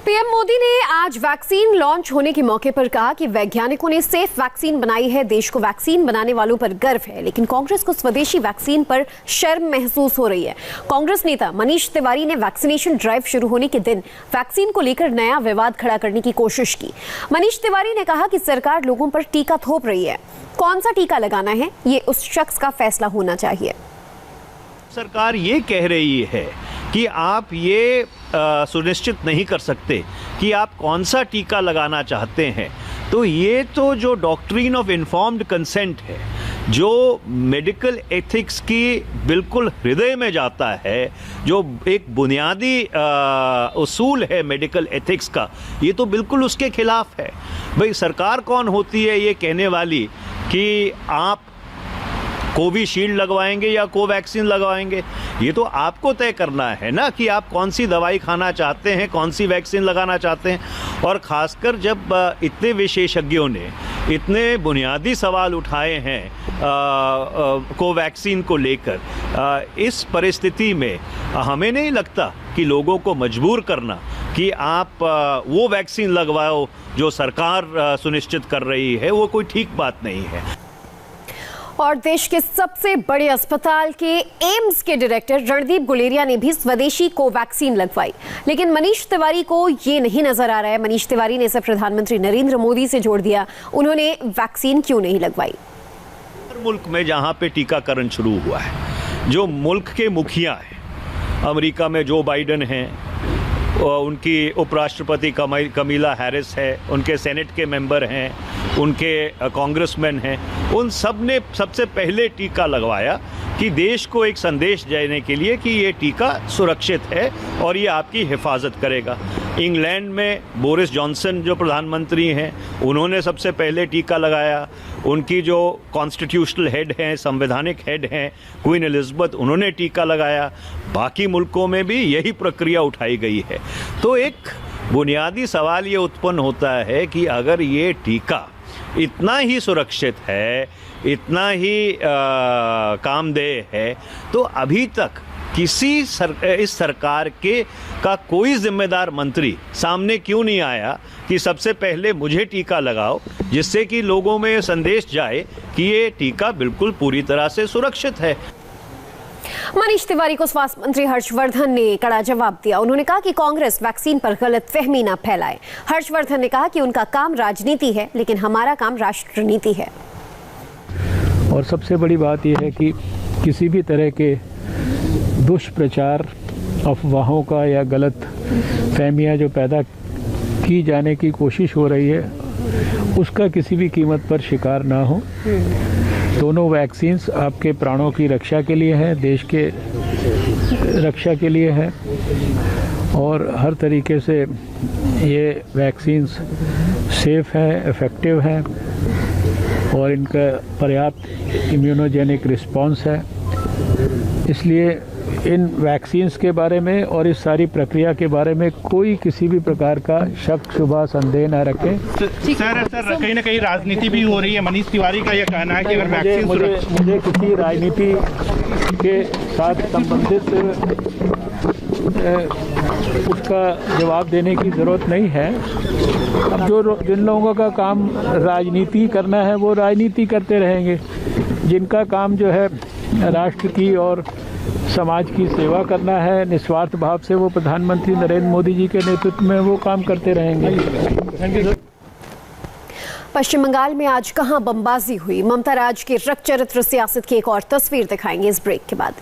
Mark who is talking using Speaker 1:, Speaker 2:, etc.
Speaker 1: PM Modi ने आज vaccine launch होने के मौके पर कहा कि वैज्ञानिकों ने सेफ वैक्सीन बनाई है। देश को वैक्सीन बनाने वालों पर गर्व है, लेकिन कांग्रेस को स्वदेशी वैक्सीन पर शर्म महसूस हो रही है। कांग्रेस नेता मनीष तिवारी ने वैक्सीनेशन ड्राइव शुरू होने के दिन वैक्सीन को लेकर नया विवाद खड़ा करने की कोशिश की। मनीष तिवारी ने कहा कि सरकार लोगों पर टीका थोप रही है। कौन सा टीका लगाना है, ये उस शख्स का फैसला होना चाहिए।
Speaker 2: सरकार ये कह रही है कि आप ये सुनिश्चित नहीं कर सकते कि आप कौन सा टीका लगाना चाहते हैं, तो ये तो जो डॉक्ट्रिन ऑफ इन्फॉर्म्ड कंसेंट है, जो मेडिकल एथिक्स की बिल्कुल हृदय में जाता है, जो एक बुनियादी उसूल है मेडिकल एथिक्स का, ये तो बिल्कुल उसके खिलाफ है। भाई सरकार कौन होती है ये कहने वाली कि आप कोविशील्ड लगवाएंगे या कोवैक्सीन लगवाएंगे? ये तो आपको तय करना है ना कि आप कौन सी दवाई खाना चाहते हैं, कौन सी वैक्सीन लगाना चाहते हैं। और ख़ासकर जब इतने विशेषज्ञों ने इतने बुनियादी सवाल उठाए हैं कोवैक्सीन को लेकर, इस परिस्थिति में हमें नहीं लगता कि लोगों को मजबूर करना कि आप वो वैक्सीन लगवाओ जो सरकार सुनिश्चित कर रही है, वो कोई ठीक बात नहीं है।
Speaker 1: और देश के सबसे बड़े अस्पताल के एम्स के डायरेक्टर रणदीप गुलेरिया ने भी स्वदेशी कोवैक्सीन लगवाई, लेकिन मनीष तिवारी को ये नहीं नजर आ रहा है। मनीष तिवारी ने इसे प्रधानमंत्री नरेंद्र मोदी से जोड़ दिया। उन्होंने वैक्सीन क्यों नहीं लगवाई?
Speaker 2: मुल्क में जहां पे टीकाकरण शुरू हुआ है, जो मुल्क के मुखिया हैं, अमेरिका में जो बाइडेन हैं, उनकी उपराष्ट्रपति कमीला हैरिस है, उनके सेनेट के मेंबर हैं, उनके कांग्रेसमैन हैं, उन सब ने सबसे पहले टीका लगवाया कि देश को एक संदेश देने के लिए कि ये टीका सुरक्षित है और ये आपकी हिफाजत करेगा। इंग्लैंड में बोरिस जॉनसन जो प्रधानमंत्री हैं, उन्होंने सबसे पहले टीका लगाया। उनकी जो कॉन्स्टिट्यूशनल हेड हैं, संवैधानिक हेड हैं, क्वीन एलिजाबेथ, उन्होंने टीका लगाया। बाकी मुल्कों में भी यही प्रक्रिया उठाई गई है। तो एक बुनियादी सवाल ये उत्पन्न होता है कि अगर ये टीका इतना ही सुरक्षित है, इतना ही कामदेह है, तो अभी तक इस सरकार का कोई जिम्मेदार मंत्री सामने क्यों नहीं आया कि सबसे पहले मुझे टीका लगाओ, जिससे कि लोगों में संदेश जाए कि ये टीका बिल्कुल पूरी तरह से सुरक्षित है।
Speaker 1: मनीष तिवारी को स्वास्थ्य मंत्री हर्षवर्धन ने कड़ा जवाब दिया। उन्होंने कहा कि कांग्रेस वैक्सीन पर गलतफहमी न फैलाए। हर्षवर्धन ने कहा कि उनका काम राजनीति है, लेकिन हमारा काम राष्ट्रनीति है।
Speaker 3: और सबसे बड़ी बात यह है कि किसी भी तरह के दुष्प्रचार, अफवाहों का या गलत फहमियाँ जो पैदा की जाने की कोशिश हो रही है, उसका किसी भी कीमत पर शिकार ना हो। दोनों वैक्सीन्स आपके प्राणों की रक्षा के लिए है, देश के रक्षा के लिए है, और हर तरीके से ये वैक्सीन्स सेफ है, इफ़ेक्टिव है, और इनका पर्याप्त इम्यूनोजेनिक रिस्पांस है। इसलिए इन वैक्सीन्स के बारे में और इस सारी प्रक्रिया के बारे में कोई किसी भी प्रकार का शक, शुबा, संदेह न रखें।
Speaker 4: सर कहीं ना कहीं राजनीति भी हो रही है। मनीष तिवारी का यह कहना है कि अगर वैक्सीन
Speaker 3: मुझे किसी राजनीति के साथ संबंधित उसका जवाब देने की ज़रूरत नहीं है। अब जिन लोगों का काम राजनीति करना है वो राजनीति करते रहेंगे। जिनका काम जो है राष्ट्र की और समाज की सेवा करना है निस्वार्थ भाव से, वो प्रधानमंत्री नरेंद्र मोदी जी के नेतृत्व में वो काम करते रहेंगे।
Speaker 1: पश्चिम बंगाल में आज कहां बमबाजी हुई, ममता राज के रक्त चरित्र सियासत की एक और तस्वीर दिखाएंगे इस ब्रेक के बाद।